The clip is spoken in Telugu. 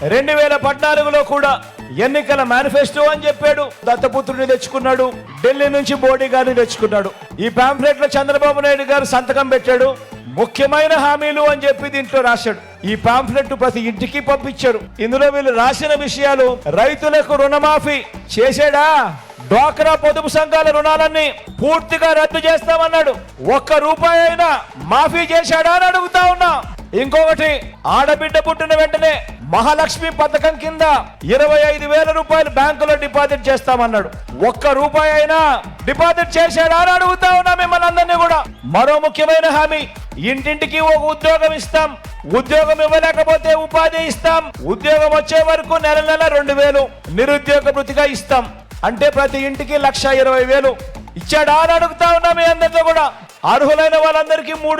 2014లో కూడా ఎన్నికల మేనిఫెస్టో అని చెప్పాడు. దత్తపుత్రుడిని తెచ్చుకున్నాడు, ఢిల్లీ నుంచి మోడీ గారిని తెచ్చుకున్నాడు. ఈ పాంఫ్లెట్ లో చంద్రబాబు నాయుడు గారు సంతకం పెట్టాడు. ముఖ్యమైన హామీలు అని చెప్పి దీంట్లో రాశాడు. ఈ పాంఫ్లెట్ ప్రతి ఇంటికి పంపించారు. ఇందులో వీళ్ళు రాసిన విషయాలు: రైతులకు రుణమాఫీ చేశాడా? డ్వాక్రా పొదుపు సంఘాల రుణాలన్నీ పూర్తిగా రద్దు చేస్తామన్నాడు. ఒక్క రూపాయి అయినా మాఫీ చేశాడా అని అడుగుతా ఉన్నా. ఇంకొకటి, ఆడబిడ్డ పుట్టిన వెంటనే మహాలక్ష్మి పథకం కింద 25,000 రూపాయలు బ్యాంకులో డిపాజిట్ చేస్తామన్నాడు. ఒక్క రూపాయి అయినా డిపాజిట్ చేశాడా అని అడుగుతా ఉన్నా మిమ్మల్ని అందరినీ కూడా. మరో ముఖ్యమైన హామీ: ఇంటింటికి ఒక ఉద్యోగం ఇస్తాం. ఉద్యోగం ఇవ్వలేకపోతే ఉపాధి ఇస్తాం. ఉద్యోగం వచ్చే వరకు నెల 2,000 నిరుద్యోగ భృతిగా ఇస్తాం. అంటే ప్రతి ఇంటికి 1,20,000 ఇచ్చాడా అని అడుగుతా ఉన్నా మీ అందరితో కూడా. అర్హులైన వాళ్ళందరికీ 3